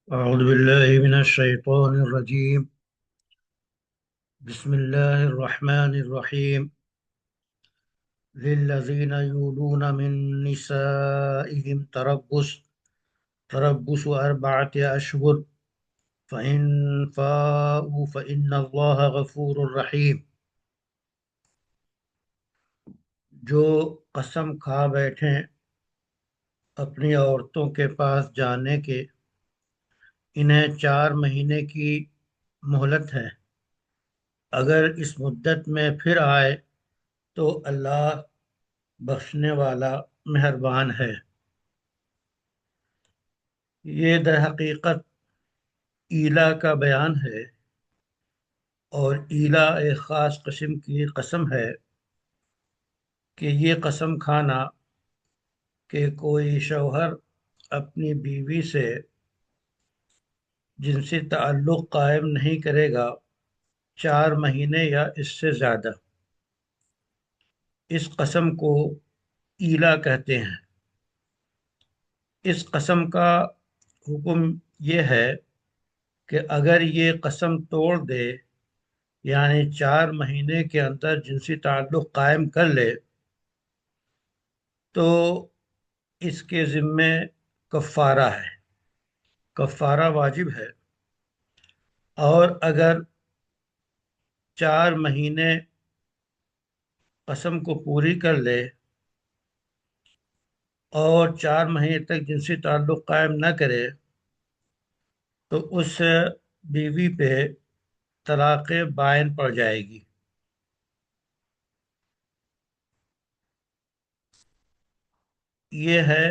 أعوذ بالله من الشيطان الرجيم. بسم الله الرحمن الرحيم. للذين يولون من نسائهم تربص 4 أشهر، فإن فاءوا فإن الله غفور رحيم. جو قسم کھا بیٹھیں اپنی عورتوں کے پاس جانے کے، انہیں 4 مہینے کی مہلت ہے۔ اگر اس مدت میں پھر آئے تو اللہ بخشنے والا مہربان ہے۔ یہ در حقیقت ایلا کا بیان ہے، اور ایلا ایک خاص قسم کی قسم ہے کہ یہ قسم کھانا کہ کوئی شوہر اپنی بیوی سے جنسی تعلق قائم نہیں کرے گا 4 مہینے یا اس سے زیادہ، اس قسم کو ایلا کہتے ہیں۔ اس قسم کا حکم یہ ہے کہ اگر یہ قسم توڑ دے، یعنی 4 مہینے کے اندر جنسی تعلق قائم کر لے، تو اس کے ذمے کفارہ ہے، کفارہ واجب ہے۔ اور اگر 4 مہینے قسم کو پوری کر لے اور 4 مہینے تک جنسی تعلق قائم نہ کرے، تو اس بیوی پہ طلاق بائن پڑ جائے گی۔ یہ ہے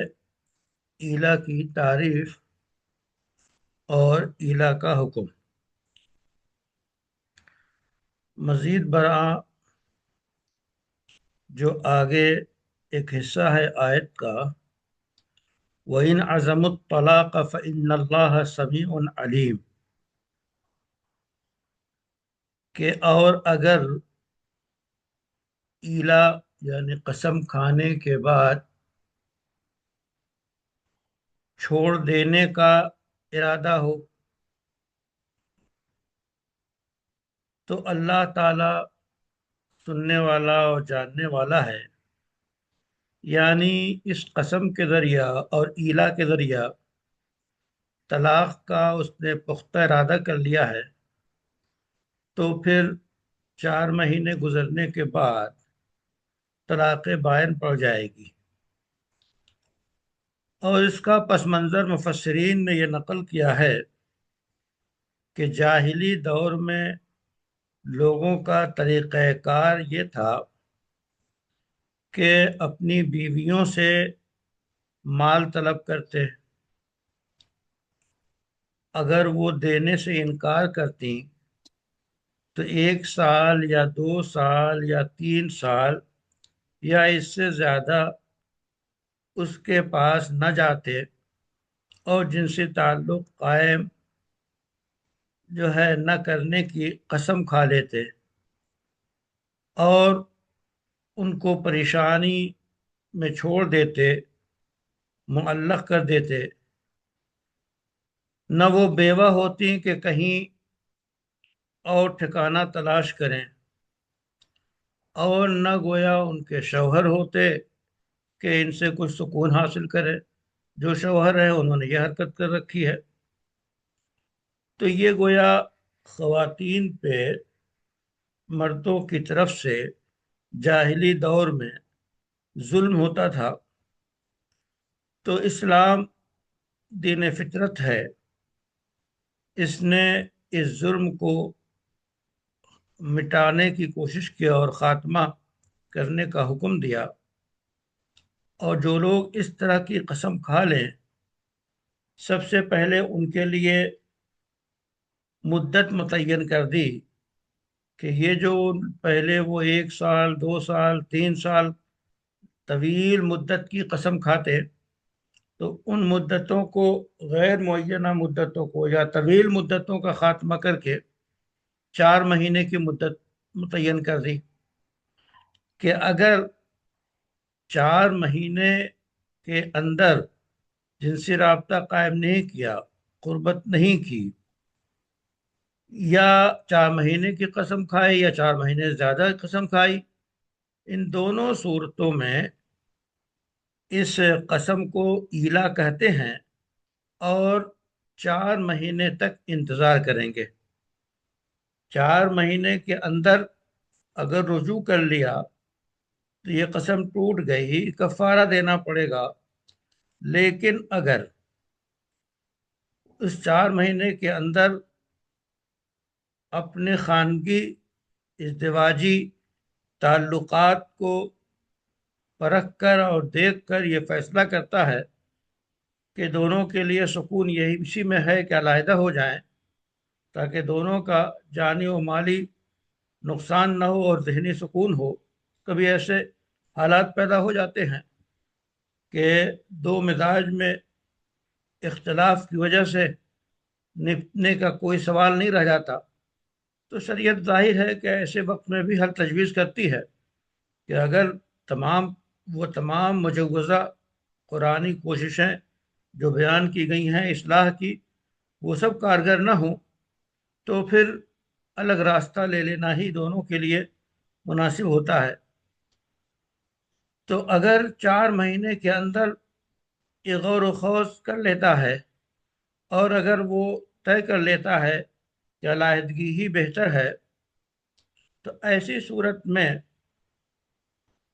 ایلا کی تعریف اور ایلا کا حکم۔ مزید برآں جو آگے ایک حصہ ہے آیت کا، وَإِنْ عَزَمُوا الطَّلَاقَ فَإِنَّ اللَّهَ سَمِيعٌ عَلِيمٌ، کہ اور اگر ایلا یعنی قسم کھانے کے بعد چھوڑ دینے کا ارادہ ہو، تو اللہ تعالی سننے والا اور جاننے والا ہے۔ یعنی اس قسم کے ذریعہ اور ایلا کے ذریعہ طلاق کا اس نے پختہ ارادہ کر لیا ہے، تو پھر 4 مہینے گزرنے کے بعد طلاق بائن پڑ جائے گی۔ اور اس کا پس منظر مفسرین نے یہ نقل کیا ہے کہ جاہلی دور میں لوگوں کا طریقہ کار یہ تھا کہ اپنی بیویوں سے مال طلب کرتے، اگر وہ دینے سے انکار کرتی تو 1 سال یا 2 سال یا 3 سال یا اس سے زیادہ اس کے پاس نہ جاتے اور جنسی تعلق قائم جو ہے نہ کرنے کی قسم کھا لیتے، اور ان کو پریشانی میں چھوڑ دیتے، معلق کر دیتے۔ نہ وہ بیوہ ہوتی کہ کہیں اور ٹھکانہ تلاش کریں، اور نہ گویا ان کے شوہر ہوتے کہ ان سے کچھ سکون حاصل کرے۔ جو شوہر ہیں انہوں نے یہ حرکت کر رکھی ہے۔ تو یہ گویا خواتین پہ مردوں کی طرف سے جاہلی دور میں ظلم ہوتا تھا۔ تو اسلام دین فطرت ہے، اس نے اس ظلم کو مٹانے کی کوشش کی اور خاتمہ کرنے کا حکم دیا۔ اور جو لوگ اس طرح کی قسم کھا لیں، سب سے پہلے ان کے لیے مدت متعین کر دی کہ یہ جو پہلے وہ 1 سال 2 سال 3 سال طویل مدت کی قسم کھاتے، تو ان مدتوں کو، غیر معینہ مدتوں کو یا طویل مدتوں کا خاتمہ کر کے 4 مہینے کی مدت متعین کر دی کہ اگر 4 مہینے کے اندر جنسی رابطہ قائم نہیں کیا قربت نہیں کی، یا 4 مہینے کی قسم کھائے یا 4 مہینے سے زیادہ قسم کھائی، ان دونوں صورتوں میں اس قسم کو ایلا کہتے ہیں، اور 4 مہینے تک انتظار کریں گے۔ 4 مہینے کے اندر اگر رجوع کر لیا تو یہ قسم ٹوٹ گئی، کفارہ دینا پڑے گا۔ لیکن اگر اس 4 مہینے کے اندر اپنے خانگی ازدواجی تعلقات کو پرکھ کر اور دیکھ کر یہ فیصلہ کرتا ہے کہ دونوں کے لیے سکون یہی اسی میں ہے کہ علیحدہ ہو جائیں، تاکہ دونوں کا جانی و مالی نقصان نہ ہو اور ذہنی سکون ہو۔ کبھی ایسے حالات پیدا ہو جاتے ہیں کہ دو مزاج میں اختلاف کی وجہ سے نپٹنے کا کوئی سوال نہیں رہ جاتا، تو شریعت ظاہر ہے کہ ایسے وقت میں بھی حل تجویز کرتی ہے کہ اگر تمام مجوزہ قرآنی کوششیں جو بیان کی گئی ہیں اصلاح کی، وہ سب کارگر نہ ہوں، تو پھر الگ راستہ لے لینا ہی دونوں کے لیے مناسب ہوتا ہے۔ تو اگر 4 مہینے کے اندر یہ غور و خوض کر لیتا ہے، اور اگر وہ طے کر لیتا ہے کہ علیحدگی ہی بہتر ہے، تو ایسی صورت میں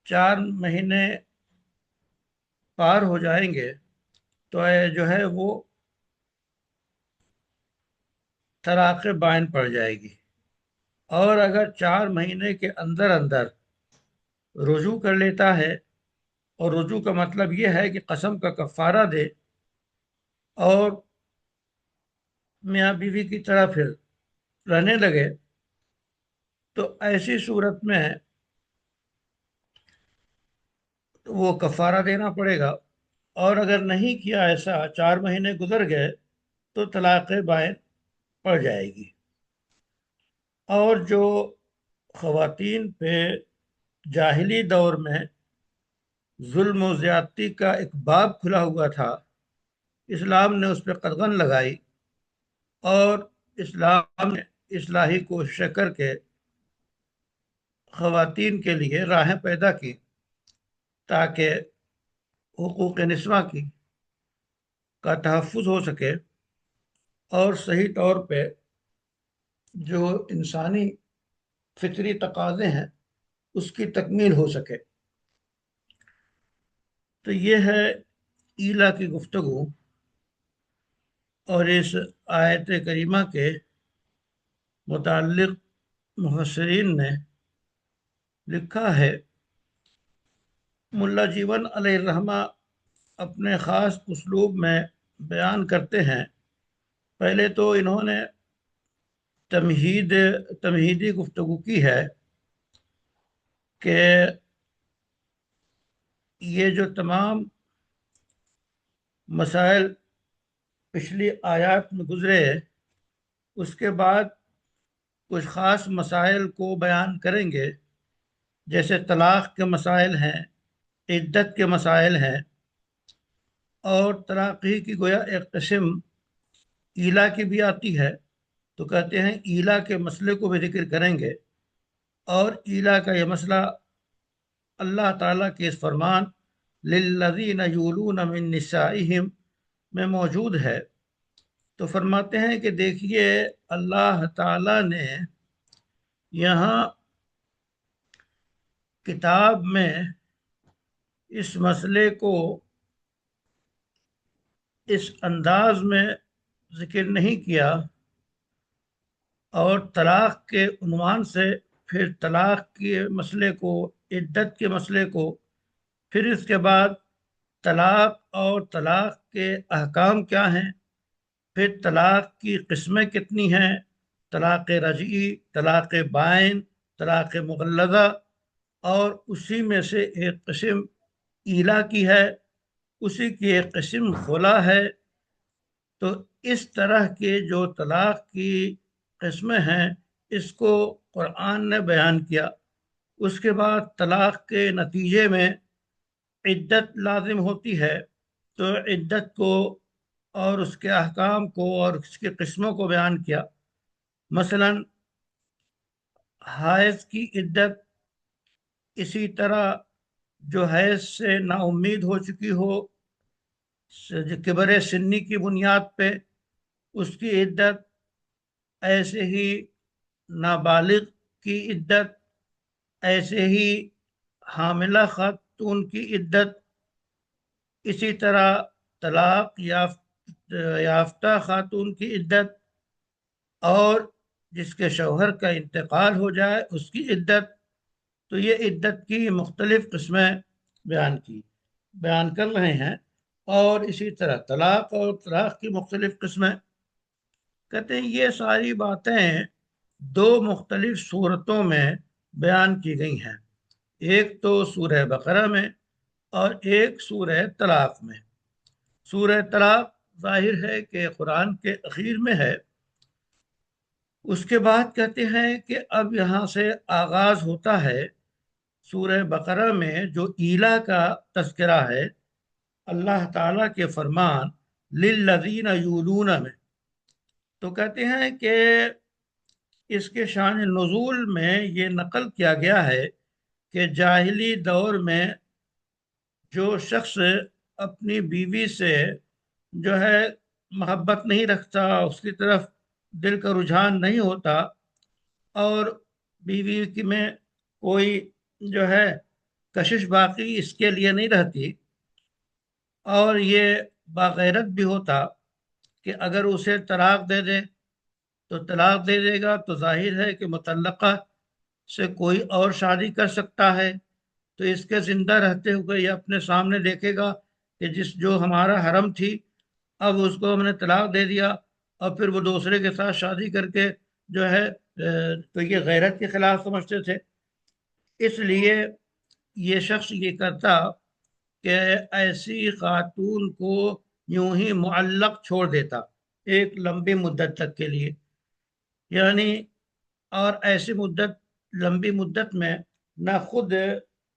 4 مہینے پار ہو جائیں گے تو جو ہے وہ طلاق بائن پڑ جائے گی۔ اور اگر 4 مہینے کے اندر اندر رجوع کر لیتا ہے، اور رجوع کا مطلب یہ ہے کہ قسم کا کفارہ دے اور میاں بیوی کی طرح پھر رہنے لگے، تو ایسی صورت میں وہ کفارہ دینا پڑے گا۔ اور اگر نہیں کیا ایسا، 4 مہینے گزر گئے، تو طلاق بائن پڑ جائے گی۔ اور جو خواتین پہ جاہلی دور میں ظلم و زیادتی کا ایک باب کھلا ہوا تھا، اسلام نے اس پہ قدغن لگائی، اور اسلام نے اصلاحی کوششیں کر کے خواتین کے لیے راہیں پیدا کی تاکہ حقوق نسواں کا تحفظ ہو سکے، اور صحیح طور پہ جو انسانی فطری تقاضے ہیں اس کی تکمیل ہو سکے۔ تو یہ ہے ایلا کی گفتگو، اور اس آیت کریمہ کے متعلق مفسرین نے لکھا ہے، ملا جیون علیہ الرحمہ اپنے خاص اسلوب میں بیان کرتے ہیں۔ پہلے تو انہوں نے تمہیدی گفتگو کی ہے کہ یہ جو تمام مسائل پچھلی آیات میں گزرے، اس کے بعد کچھ خاص مسائل کو بیان کریں گے، جیسے طلاق کے مسائل ہیں، عدت کے مسائل ہیں، اور طلاق ہی کی گویا ایک قسم ایلا کی بھی آتی ہے، تو کہتے ہیں ایلا کے مسئلے کو بھی ذکر کریں گے۔ اور ایلا کا یہ مسئلہ اللہ تعالیٰ کے اس فرمان للذین یولون من نسائہم میں موجود ہے۔ تو فرماتے ہیں کہ دیکھیے، اللہ تعالیٰ نے یہاں کتاب میں اس مسئلے کو اس انداز میں ذکر نہیں کیا، اور طلاق کے عنوان سے پھر طلاق کے مسئلے کو، عدت کے مسئلے کو، پھر اس کے بعد طلاق اور طلاق کے احکام کیا ہیں، پھر طلاق کی قسمیں کتنی ہیں، طلاق رجعی، طلاق بائن، طلاق مغلظہ، اور اسی میں سے ایک قسم ایلا کی ہے، اسی کی ایک قسم خلا ہے۔ تو اس طرح کے جو طلاق کی قسمیں ہیں، اس کو قرآن نے بیان کیا۔ اس کے بعد طلاق کے نتیجے میں عدت لازم ہوتی ہے، تو عدت کو اور اس کے احکام کو اور اس کی قسموں کو بیان کیا۔ مثلا حیض کی عدت، اسی طرح جو حیض سے نا امید ہو چکی ہو کبر سنی کی بنیاد پہ، اس کی عدت، ایسے ہی نابالغ کی عدت، ایسے ہی حاملہ خاتون کی عدت، اسی طرح طلاق یافتہ خاتون کی عدت، اور جس کے شوہر کا انتقال ہو جائے اس کی عدت۔ تو یہ عدت کی مختلف قسمیں بیان کر رہے ہیں، اور اسی طرح طلاق اور طلاق کی مختلف قسمیں کہتے ہیں۔ یہ ساری باتیں دو مختلف صورتوں میں بیان کی گئی ہیں، ایک تو سورہ بقرہ میں اور ایک سورہ طلاق میں۔ سورہ طلاق ظاہر ہے کہ قرآن کے اخیر میں ہے۔ اس کے بعد کہتے ہیں کہ اب یہاں سے آغاز ہوتا ہے سورہ بقرہ میں جو ایلا کا تذکرہ ہے، اللہ تعالیٰ کے فرمان للذین یولون میں۔ تو کہتے ہیں کہ اس کے شان نزول میں یہ نقل کیا گیا ہے کہ جاہلی دور میں جو شخص اپنی بیوی سے جو ہے محبت نہیں رکھتا، اس کی طرف دل کا رجحان نہیں ہوتا، اور بیوی کی میں کوئی جو ہے کشش باقی اس کے لیے نہیں رہتی، اور یہ باغیرت بھی ہوتا کہ اگر اسے طلاق دے دے تو طلاق دے دے گا تو ظاہر ہے کہ مطلقہ سے کوئی اور شادی کر سکتا ہے، تو اس کے زندہ رہتے ہوئے یہ اپنے سامنے دیکھے گا کہ جو ہمارا حرم تھی اب اس کو ہم نے طلاق دے دیا، اور پھر وہ دوسرے کے ساتھ شادی کر کے جو ہے تو یہ غیرت کے خلاف سمجھتے تھے۔ اس لیے یہ شخص یہ کرتا کہ ایسی خاتون کو یوں ہی معلق چھوڑ دیتا ایک لمبی مدت تک کے لیے، یعنی اور ایسی لمبی مدت میں نہ خود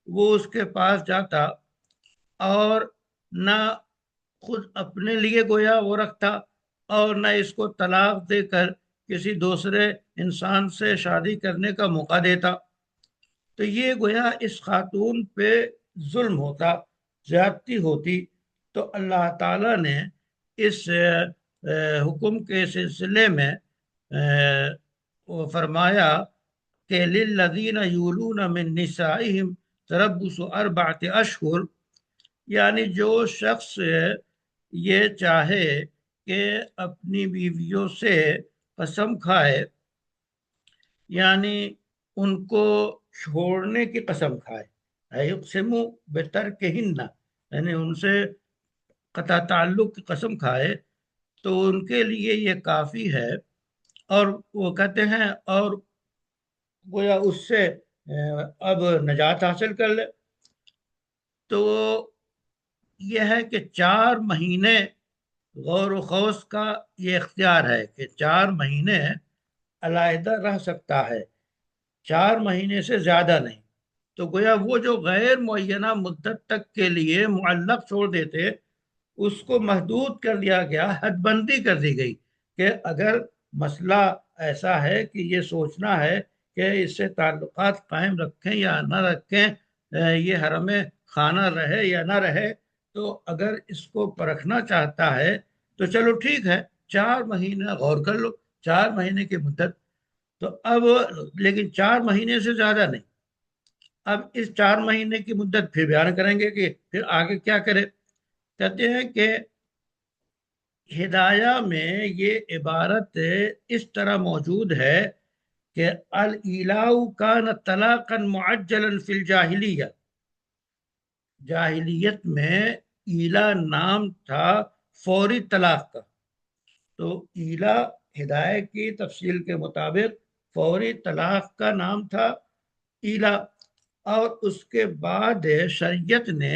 وہ اس کے پاس جاتا اور نہ خود اپنے لیے گویا وہ رکھتا، اور نہ اس کو طلاق دے کر کسی دوسرے انسان سے شادی کرنے کا موقع دیتا۔ تو یہ گویا اس خاتون پہ ظلم ہوتا، زیادتی ہوتی۔ تو اللہ تعالیٰ نے اس حکم کے سلسلے میں وہ فرمایا کہ للذین یولون من نسائہم تربص 4 اشہر، یعنی جو شخص یہ چاہے کہ اپنی بیویوں سے قسم کھائے، یعنی ان کو چھوڑنے کی قسم کھائے، یقسم بترکہن، یعنی ان سے قطع تعلق کی قسم کھائے، تو ان کے لیے یہ کافی ہے۔ اور وہ کہتے ہیں اور گویا اس سے اب نجات حاصل کر لے، تو یہ ہے کہ 4 مہینے غور و خوض کا یہ اختیار ہے کہ 4 مہینے علیحدہ رہ سکتا ہے، 4 مہینے سے زیادہ نہیں۔ تو گویا وہ جو غیر معینہ مدت تک کے لیے معلق چھوڑ دیتے، اس کو محدود کر دیا گیا، حد بندی کر دی گئی کہ اگر مسئلہ ایسا ہے کہ یہ سوچنا ہے کہ اس سے تعلقات قائم رکھیں یا نہ رکھیں، یہ حرم خانہ رہے یا نہ رہے، تو اگر اس کو پرکھنا چاہتا ہے تو چلو ٹھیک ہے، 4 مہینے غور کر لو، 4 مہینے کی مدت۔ تو اب لیکن 4 مہینے سے زیادہ نہیں۔ اب اس 4 مہینے کی مدت پھر بیان کریں گے کہ پھر آگے کیا کرے۔ کہتے ہیں کہ ہدایہ میں یہ عبارت اس طرح موجود ہے کہ الإیلاء کان طلاقا معجلا فی الجاہلیہ، جاہلیت میں ایلا نام تھا فوری طلاق کا۔ تو ایلا ہدایہ کی تفصیل کے مطابق فوری طلاق کا نام تھا ایلا، اور اس کے بعد شریعت نے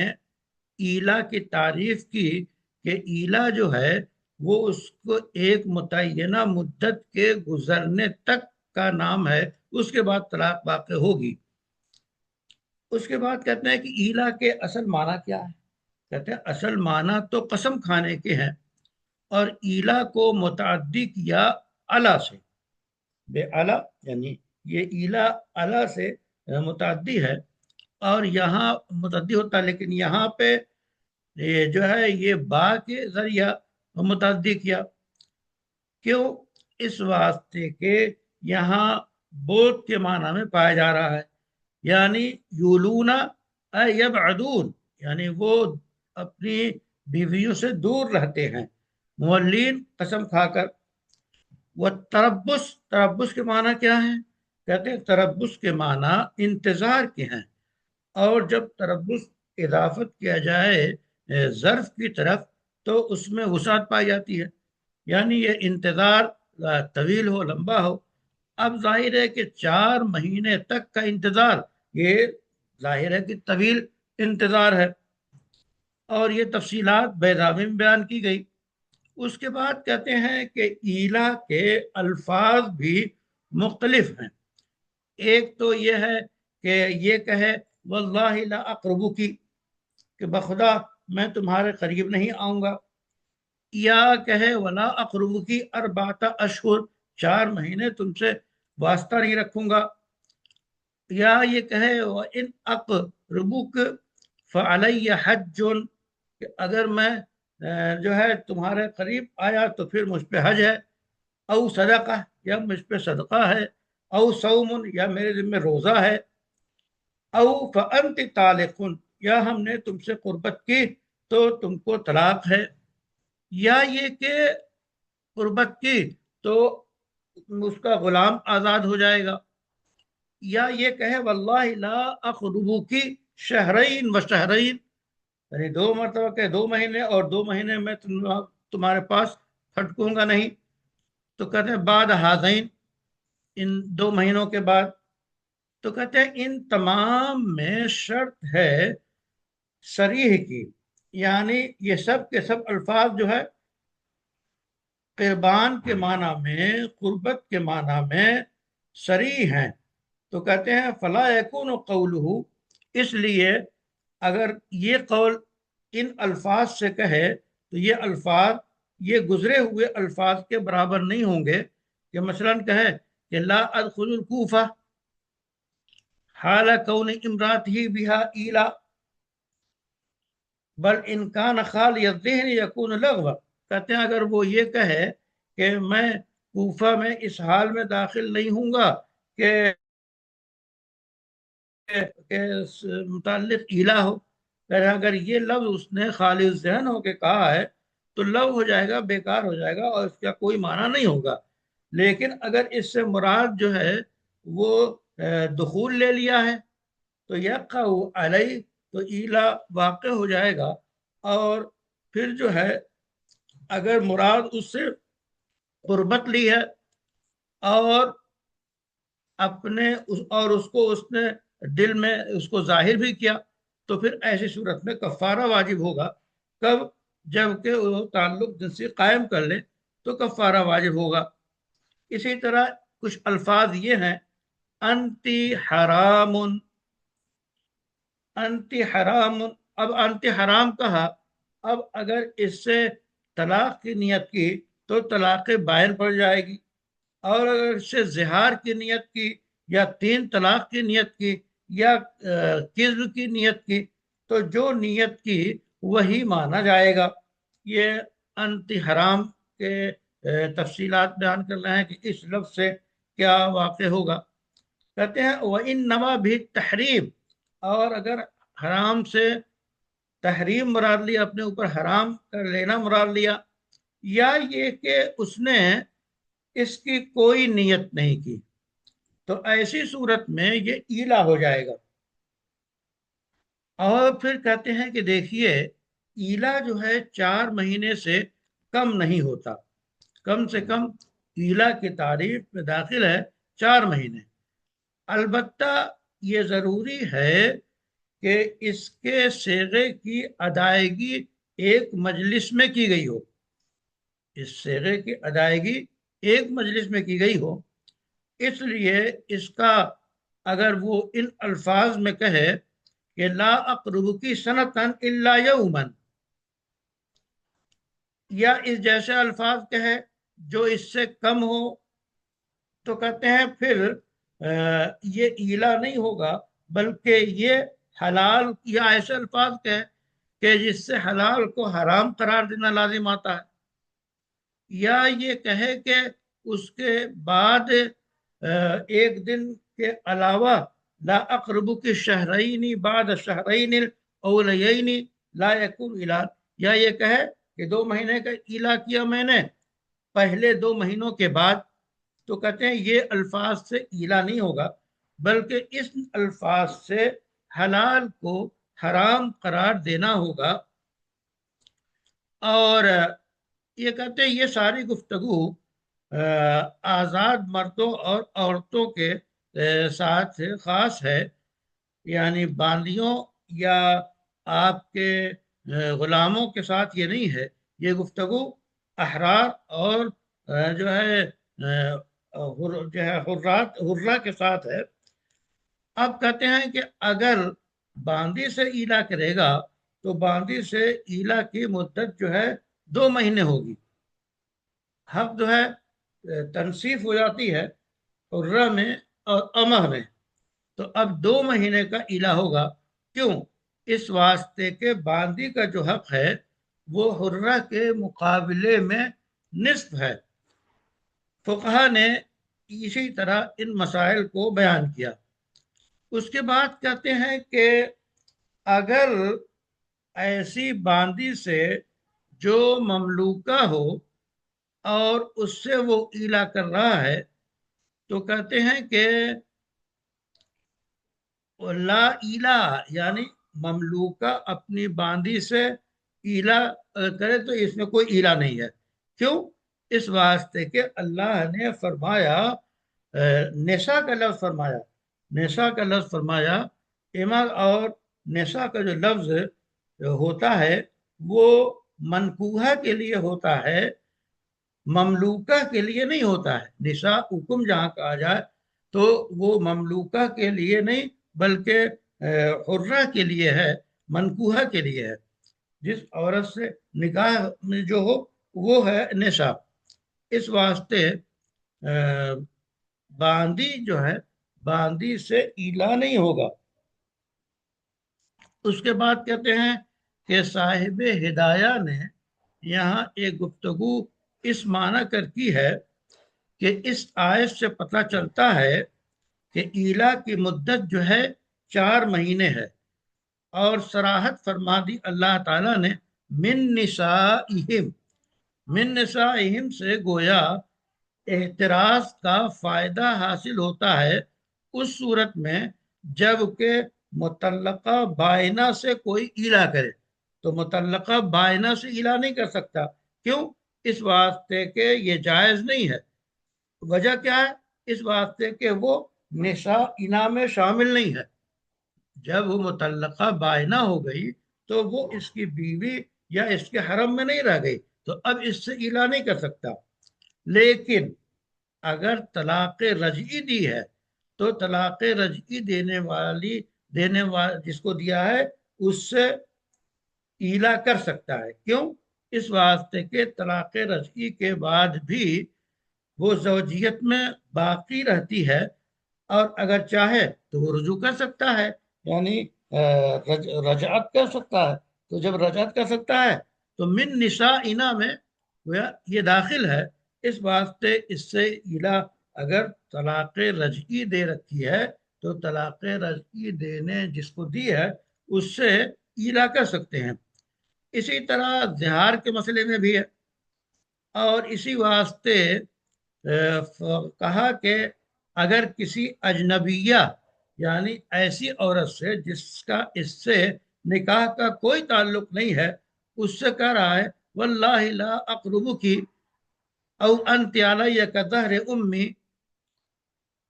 ایلا کی تعریف کی کہ ایلا جو ہے وہ اس کو ایک متعینہ مدت کے گزرنے تک کا نام ہے، اس کے بعد طلاق واقع ہوگی۔ اس کے بعد کہتے ہیں کہ ایلا کے اصل معنی کیا ہے؟ کہتے ہیں اصل معنی تو قسم کھانے کے ہیں، اور ایلا کو متعدی کیا الا سے، بے الا یعنی یہ ایلا الا سے متعدی ہے، اور یہاں متعدی ہوتا ہے، لیکن یہاں پہ یہ جو ہے یہ با کے ذریعہ متعدی کیا، کیوں؟ اس واسطے کہ یہاں بوت کے معنی میں پایا جا رہا ہے، یعنی یولونا اے یبعدون، یعنی وہ اپنی بیویوں سے دور رہتے ہیں، مولین قسم کھا کر۔ وہ تربص، تربص کے معنی کیا ہے؟ کہتے ہیں تربص کے معنی انتظار کے ہیں، اور جب تربص اضافت کیا جائے ظرف کی طرف تو اس میں وسعت پائی جاتی ہے، یعنی یہ انتظار طویل ہو، لمبا ہو۔ اب ظاہر ہے کہ 4 مہینے تک کا انتظار، یہ ظاہر ہے کہ طویل انتظار ہے، اور یہ تفصیلات بیضاوی میں بیان کی گئی۔ اس کے بعد کہتے ہیں کہ ایلا کے الفاظ بھی مختلف ہیں۔ ایک تو یہ ہے کہ یہ کہے واللہ لا اقربو کی، کہ بخدا میں تمہارے قریب نہیں آؤں گا، یا کہے ولا اقربو کی 4 اشہر، 4 مہینے تم سے واسطہ نہیں رکھوں گا، یا یہ کہے وَإِنْ أَقْرَبُكَ فَعَلَيَّ حَجٌّ، کہ اگر میں جو ہے تمہارے قریب آیا تو پھر مجھ پہ حج ہے، او صدقہ، یا مجھ پہ صدقہ ہے، او صوم، یا میرے ذمہ روزہ ہے، او فأنت طالق، یا ہم نے تم سے قربت کی تو تم کو طلاق ہے، یا یہ کہ قربت کی تو اس کا غلام آزاد ہو جائے گا، یا یہ کہے واللہ لا اخربو کی شہرین و شہرین، یعنی 2 مرتبہ کہ 2 مہینے اور 2 مہینے میں تمہارے پاس پھٹکوں گا نہیں، تو کہتے ہیں بعد ہاذین، ان 2 مہینوں کے بعد۔ تو کہتے ہیں ان تمام میں شرط ہے صریح کی، یعنی یہ سب کے سب الفاظ جو ہے قربان کے معنی میں، قربت کے معنی میں صریح ہیں، تو کہتے ہیں فلا یکون قولہ، اس لیے اگر یہ قول ان الفاظ سے کہے تو یہ الفاظ یہ گزرے ہوئے الفاظ کے برابر نہیں ہوں گے، کہ مثلا کہے کہ لا ادخل الکوفہ حال کون امراته بها ایلا بل ان کان خالی الذہن یکون لغوا، کہتے ہیں اگر وہ یہ کہے کہ میں کوفہ میں اس حال میں داخل نہیں ہوں گا کہ متعلق ایلا ہو، اگر یہ لفظ اس نے خالی ذہن ہو کے کہا ہے تو لو ہو جائے گا، بیکار ہو جائے گا، اور اس کا کوئی معنی نہیں ہوگا۔ لیکن اگر اس سے مراد جو ہے وہ دخول لے لیا ہے تو یقع علیہ، تو ایلا واقع ہو جائے گا، اور پھر جو ہے اگر مراد اس سے قربت لی ہے اور اپنے اور اس کو اس نے دل میں اس کو ظاہر بھی کیا، تو پھر ایسی صورت میں کفارہ واجب ہوگا۔ کب؟ جب کہ وہ تعلق جنسی قائم کر لے تو کفارہ واجب ہوگا۔ اسی طرح کچھ الفاظ یہ ہیں انتی حرام، انتی حرام، اب انتی حرام کہا، اب اگر اس سے طلاق کی نیت کی تو طلاق بائن پڑ جائے گی، اور اگر اس سے زہار کی نیت کی، یا 3 طلاق کی نیت کی، یا کذب کی نیت کی، تو جو نیت کی وہی مانا جائے گا۔ یہ انتی حرام کے تفصیلات بیان کر رہے ہیں کہ اس لفظ سے کیا واقع ہوگا۔ کہتے ہیں وَإِنَّمَا بِالتَّحْرِيمِ، اور اگر حرام سے تحریم مراد لیا، اپنے اوپر حرام کر لینا مراد لیا، یا یہ کہ اس نے اس کی کوئی نیت نہیں کی، تو ایسی صورت میں یہ ایلا ہو جائے گا۔ اور پھر کہتے ہیں کہ دیکھیے ایلا جو ہے 4 مہینے سے کم نہیں ہوتا، کم سے کم ایلا کی تعریف میں داخل ہے 4 مہینے۔ البتہ یہ ضروری ہے کہ اس کے صیغے کی ادائیگی ایک مجلس میں کی گئی ہو، اس صیغے کی ادائیگی ایک مجلس میں کی گئی ہو، اس لیے اس کا اگر وہ ان الفاظ میں کہے کہ لا اقرب کی سنتن الا یوما، یا اس جیسے الفاظ کہے جو اس سے کم ہو، تو کہتے ہیں پھر یہ ایلا نہیں ہوگا، بلکہ یہ حلال یا ایسے الفاظ کہے کہ جس سے حلال کو حرام قرار دینا لازم آتا ہے، یا یہ کہے کہ اس کے بعد ایک دن کے علاوہ لا اقرب کی شہرین بعد شہرین الاولین لا یکون الہ، یا یہ کہے کہ 2 مہینے کا ایلا کیا میں نے پہلے 2 مہینوں کے بعد، تو کہتے ہیں یہ الفاظ سے ایلا نہیں ہوگا، بلکہ اس الفاظ سے حلال کو حرام قرار دینا ہوگا۔ اور یہ کہتے ہیں یہ ساری گفتگو آزاد مردوں اور عورتوں کے ساتھ خاص ہے، یعنی باندیوں یا آپ کے غلاموں کے ساتھ یہ نہیں ہے، یہ گفتگو احرار اور جو ہے حرہ کے ساتھ ہے۔ اب کہتے ہیں کہ اگر باندی سے ایلا کرے گا تو باندی سے ایلا کی مدت جو ہے 2 مہینے ہوگی، حق جو ہے تنصیف ہو جاتی ہے حرہ میں اور امہ میں، تو اب 2 مہینے کا ایلا ہوگا۔ کیوں؟ اس واسطے کے باندی کا جو حق ہے وہ حرہ کے مقابلے میں نصف ہے۔ فقہا نے اسی طرح ان مسائل کو بیان کیا۔ اس کے بعد کہتے ہیں کہ اگر ایسی باندی سے جو مملوکہ ہو اور اس سے وہ ایلا کر رہا ہے، تو کہتے ہیں کہ لا ایلا، یعنی مملوکہ اپنی باندی سے ایلا کرے تو اس میں کوئی ایلا نہیں ہے۔ کیوں؟ اس واسطے کہ اللہ نے فرمایا، نساء کا لفظ فرمایا، نساء کا لفظ فرمایا، اما اور نساء کا جو لفظ ہوتا ہے وہ منکوحہ کے لیے ہوتا ہے، مملوکہ کے لیے نہیں ہوتا ہے۔ نساء حکم جہاں کہا جائے تو وہ مملوکہ کے لیے نہیں بلکہ حرہ کے لیے ہے، منکوحہ کے لیے ہے، جس عورت سے نکاح میں جو ہو وہ ہے نساء۔ اس واسطے باندی جو ہے باندی سے ایلا نہیں ہوگا۔ اس کے بعد کہتے ہیں کہ صاحب ہدایہ نے یہاں ایک گفتگو اس معنی کر کی ہے کہ اس آیت سے پتہ چلتا ہے کہ ایلا کی مدت جو ہے 4 مہینے ہے، اور صراحت فرما دی اللہ تعالیٰ نے من نسائہم، من نسائہم سے گویا احتراز کا فائدہ حاصل ہوتا ہے اس صورت میں جب کہ مطلقہ بائنہ سے کوئی ایلا کرے، تو مطلقہ بائنہ سے ایلا نہیں کر سکتا۔ کیوں؟ اس واسطے کہ یہ جائز نہیں ہے۔ وجہ کیا ہے؟ اس واسطے کہ وہ نساء انا میں شامل نہیں ہے۔ جب وہ مطلقہ بائنہ ہو گئی تو وہ اس کی بیوی یا اس کے حرم میں نہیں رہ گئی، تو اب اس سے ایلا نہیں کر سکتا۔ لیکن اگر طلاق رجعی دی ہے تو طلاق رجعی دینے والی جس کو دیا ہے اس سے ایلا کر سکتا ہے۔ کیوں؟ اس واسطے کہ طلاق رجعی کے بعد بھی وہ زوجیت میں باقی رہتی ہے، اور اگر چاہے تو وہ رجوع کر سکتا ہے، یعنی رجعت کر سکتا ہے۔ تو جب رجعت کر سکتا ہے تو من نسائنا میں یہ داخل ہے۔ اس واسطے اس سے ایلا اگر طلاق رجعی دے رکھی ہے تو طلاق رجعی دینے جس کو دی ہے اس سے ایلا کر سکتے ہیں۔ اسی طرح زہار کے مسئلے میں بھی ہے، اور اسی واسطے کہا کہ اگر کسی اجنبیہ یعنی ایسی عورت سے جس کا اس سے نکاح کا کوئی تعلق نہیں ہے اس سے کہہ رہا ہے واللہ لا اقربکی او انت علی کظہر امی،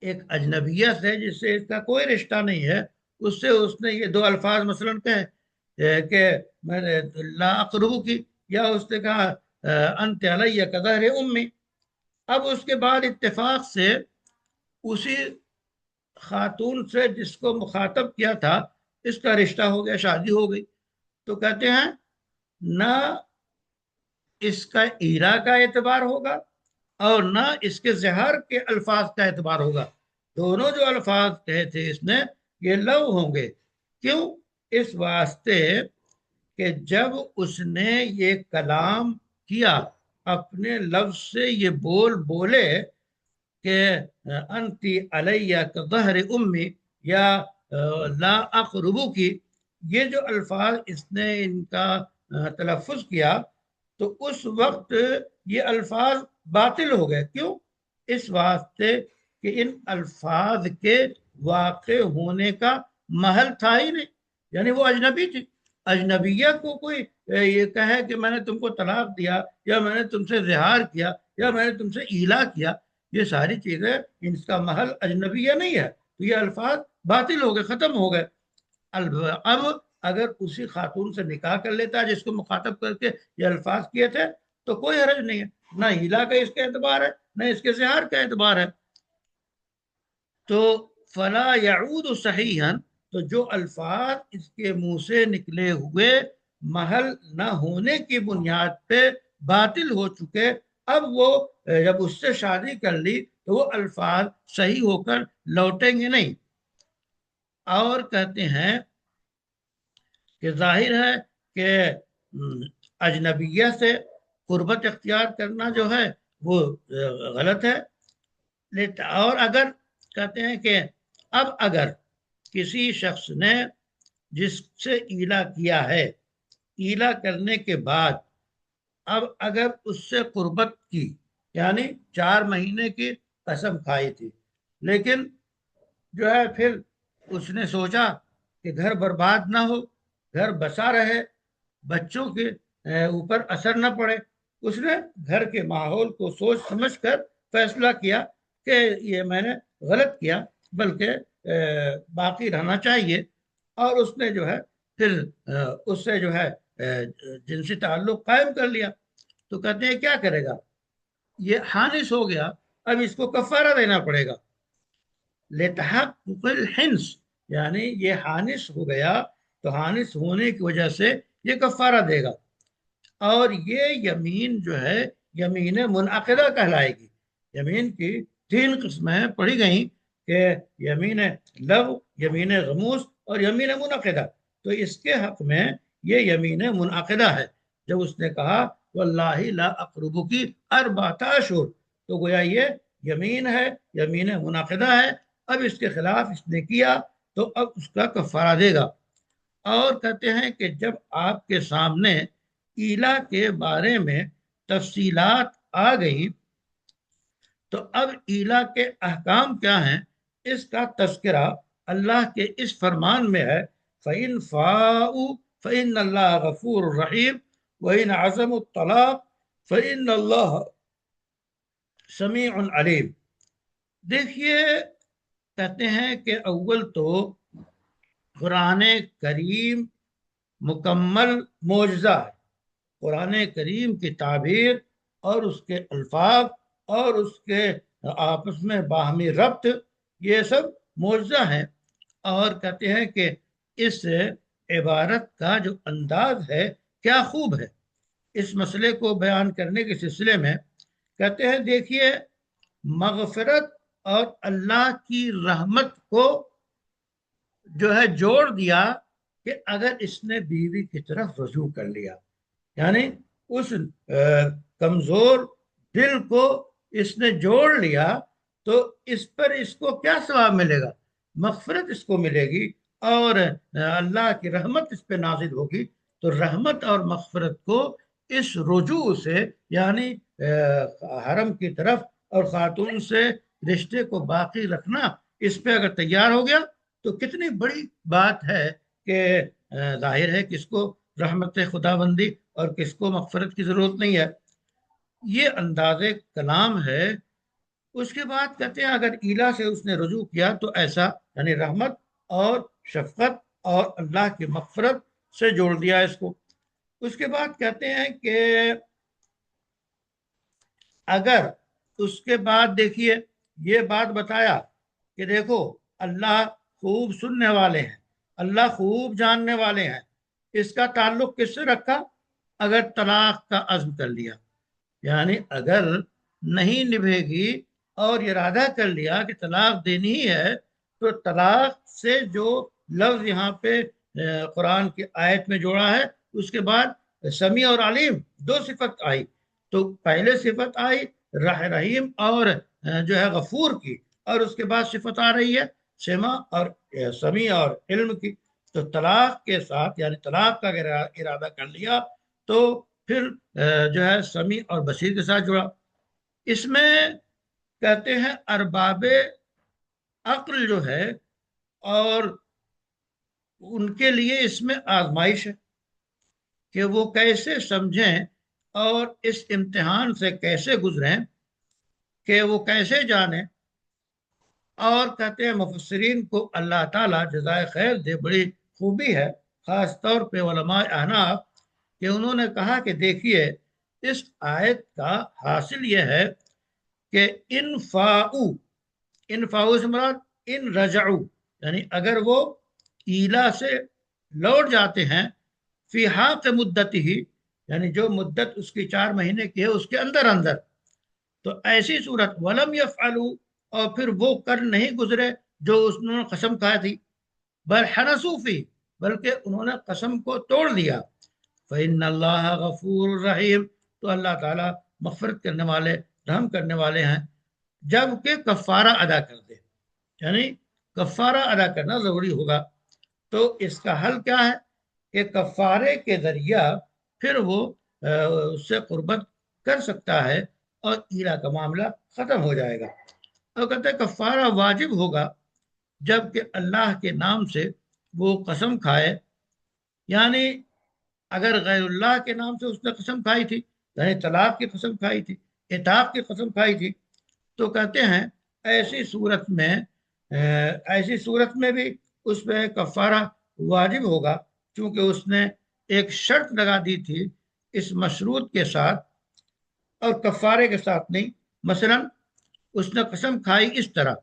ایک اجنبیہ سے جس سے اس کا کوئی رشتہ نہیں ہے اس سے اس نے یہ 2 الفاظ مثلا کہے کہ میں نے لا اقربکی، یا اس نے کہا انت علی کظہر امی، اب اس کے بعد اتفاق سے اسی خاتون سے جس کو مخاطب کیا تھا اس کا رشتہ ہو گیا، شادی ہو گئی، تو کہتے ہیں نہ اس کا ایلا کا اعتبار ہوگا اور نہ اس کے زہر کے الفاظ کا اعتبار ہوگا. دونوں جو الفاظ کہے تھے اس نے یہ لو ہوں گے. کیوں؟ اس واسطے کہ جب اس نے یہ کلام کیا اپنے لفظ سے یہ بولے کہ انتی علیہ کظہر امی یا لا اقربو کی، یہ جو الفاظ اس نے ان کا تلفظ کیا تو اس وقت یہ الفاظ باطل ہو گئے. کیوں؟ اس واسطے کہ ان الفاظ کے واقع ہونے کا محل تھا ہی نہیں، یعنی وہ اجنبی تھی. اجنبیہ کو کوئی یہ کہے کہ میں نے تم کو طلاق دیا یا میں نے تم سے زہار کیا یا میں نے تم سے ایلا کیا، یہ ساری چیزیں ان کا محل اجنبیہ نہیں ہے، تو یہ الفاظ باطل ہو گئے، ختم ہو گئے. اب اگر اسی خاتون سے نکاح کر لیتا جس کو مخاطب کر کے یہ الفاظ کیے تھے تو کوئی حرج نہیں ہے، نہ ہیلا کا اس کا اعتبار ہے نہ اس کے زہار کا اعتبار ہے. تو فلا یعود صحیحا، تو جو الفاظ اس کے منہ سے نکلے ہوئے محل نہ ہونے کی بنیاد پہ باطل ہو چکے، اب وہ جب اس سے شادی کر لی تو وہ الفاظ صحیح ہو کر لوٹیں گے نہیں. اور کہتے ہیں کہ ظاہر ہے کہ اجنبیہ سے قربت اختیار کرنا جو ہے وہ غلط ہے. اور اگر کہتے ہیں کہ اب اگر کسی شخص نے جس سے ایلا کیا ہے، ایلا کرنے کے بعد اب اگر اس سے قربت کی، یعنی 4 مہینے کی قسم کھائی تھی، لیکن جو ہے پھر اس نے سوچا کہ گھر برباد نہ ہو، گھر بسا رہے، بچوں کے اوپر اثر نہ پڑے، اس نے گھر کے ماحول کو سوچ سمجھ کر فیصلہ کیا کہ یہ میں نے غلط کیا، بلکہ باقی رہنا چاہیے. اور اس نے جو ہے پھر اس سے جو ہے جنسی تعلق قائم کر لیا. تو کہتے ہیں کیا کرے گا؟ یہ حانث ہو گیا، اب اس کو کفارہ دینا پڑے گا. لتحقق الحنس، یعنی یہ حانث ہو گیا تو حانث ہونے کی وجہ سے یہ کفارہ دے گا. اور یہ یمین جو ہے یمین منعقدہ کہلائے گی. یمین کی 3 قسمیں پڑھی گئیں کہ یمین لغو، یمین غموس اور یمین منعقدہ. تو اس کے حق میں یہ یمین منعقدہ ہے. جب اس نے کہا واللہ لا اقربو کی 4 اشہر، تو گویا یہ یمین ہے، یمین منعقدہ ہے. اب اس کے خلاف اس نے کیا تو اب اس کا کفارہ دے گا. اور کہتے ہیں کہ جب آپ کے سامنے ایلا کے بارے میں تفصیلات آ گئی تو اب ایلا کے احکام کیا ہیں اس کا تذکرہ اللہ کے اس فرمان میں ہے فَإِنْ فَاءُوا فَإِنَّ اللَّهَ غَفُورٌ رَحِيمٌ وَإِنْ عَزَمُوا الطَّلَاقَ فَإِنَّ اللَّهَ سَمِيعٌ عَلِيمٌ. دیکھیے کہتے ہیں کہ اول تو قرآن کریم مکمل معجزہ ہے. قرآن کریم کی تعبیر اور اس کے الفاظ اور اس کے آپس میں باہمی ربط یہ سب معجزہ ہیں. اور کہتے ہیں کہ اس عبارت کا جو انداز ہے کیا خوب ہے. اس مسئلے کو بیان کرنے کے سلسلے میں کہتے ہیں دیکھیے مغفرت اور اللہ کی رحمت کو جو ہے جوڑ دیا کہ اگر اس نے بیوی کی طرف رجوع کر لیا، یعنی اس کمزور دل کو اس نے جوڑ لیا تو اس پر اس کو کیا ثواب ملے گا؟ مغفرت اس کو ملے گی اور اللہ کی رحمت اس پہ نازل ہوگی. تو رحمت اور مغفرت کو اس رجوع سے، یعنی حرم کی طرف اور خاتون سے رشتے کو باقی رکھنا، اس پہ اگر تیار ہو گیا تو کتنی بڑی بات ہے کہ ظاہر ہے کس کو رحمت خدا بندی اور کس کو مغفرت کی ضرورت نہیں ہے. یہ انداز کلام ہے. اس کے بعد کہتے ہیں اگر ایلا سے اس نے رجوع کیا تو ایسا، یعنی رحمت اور شفقت اور اللہ کی مغفرت سے جوڑ دیا اس کو. اس کے بعد کہتے ہیں کہ اگر اس کے بعد دیکھیے یہ بات بتایا کہ دیکھو اللہ خوب سننے والے ہیں، اللہ خوب جاننے والے ہیں. اس کا تعلق کس سے رکھا؟ اگر طلاق کا عزم کر لیا، یعنی اگر نہیں نبھے گی اور ارادہ کر لیا کہ طلاق دینی ہی ہے، تو طلاق سے جو لفظ یہاں پہ قرآن کی آیت میں جوڑا ہے، اس کے بعد سمیع اور علیم دو صفت آئی، تو پہلے صفت آئی رحیم اور جو ہے غفور کی، اور اس کے بعد صفت آ رہی ہے سمیع اور علم کی۔ تو طلاق کے ساتھ یعنی طلاق کا اگر ارادہ کر لیا تو پھر جو ہے سمیع اور بصیر کے ساتھ جڑا۔ اس میں کہتے ہیں ارباب عقل جو ہے، اور ان کے لیے اس میں آزمائش ہے کہ وہ کیسے سمجھیں اور اس امتحان سے کیسے گزریں، کہ وہ کیسے جانیں۔ اور کہتے ہیں مفسرین کو اللہ تعالیٰ جزائے خیر دے، بڑی خوبی ہے خاص طور پہ علماء احناف، کہ انہوں نے کہا کہ دیکھیے اس آیت کا حاصل یہ ہے کہ انفاؤ سے مراد ان رجعو، یعنی اگر وہ ایلا سے لوٹ جاتے ہیں، فی حق مدت ہی، یعنی جو مدت اس کی 4 مہینے کی ہے اس کے اندر اندر، تو ایسی صورت ولم یفعلوا، اور پھر وہ کر نہیں گزرے جو انہوں نے قسم کھائی تھی، بل حنسوا فی، بلکہ انہوں نے قسم کو توڑ دیا، فإن اللہ غفور رحیم، تو اللہ تعالیٰ مغفرت کرنے والے رحم کرنے والے ہیں، جبکہ کفارہ ادا کر دے، یعنی کفارہ ادا کرنا ضروری ہوگا۔ تو اس کا حل کیا ہے کہ کفارے کے ذریعہ پھر وہ اس سے قربت کر سکتا ہے اور ایلا کا معاملہ ختم ہو جائے گا۔ اور کہتے ہیں کفارہ واجب ہوگا جبکہ اللہ کے نام سے وہ قسم کھائے، یعنی اگر غیر اللہ کے نام سے اس نے قسم کھائی تھی، یعنی طلاق کی قسم کھائی تھی، عتاق کی قسم کھائی تھی، تو کہتے ہیں ایسی صورت میں بھی اس پہ کفارہ واجب ہوگا، چونکہ اس نے ایک شرط لگا دی تھی اس مشروط کے ساتھ اور کفارے کے ساتھ نہیں۔ مثلا اس نے قسم کھائی اس طرح،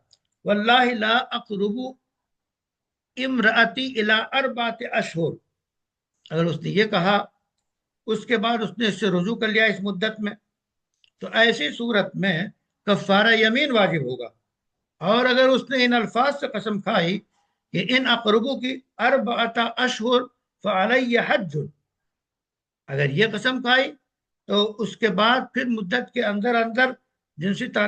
واللہ لا اقرب امراتی الی 4 اشہر، اگر اس نے یہ کہا اس کے بعد اس نے اس سے رجوع کر لیا اس مدت میں، تو ایسی صورت میں کفارہ یمین واجب ہوگا۔ اور اگر اس نے ان الفاظ سے قسم کھائی کہ ان اقربو کی 4 اشہر فعلی حج، اگر یہ قسم کھائی تو اس کے بعد پھر مدت کے اندر اندر جنسی تعلق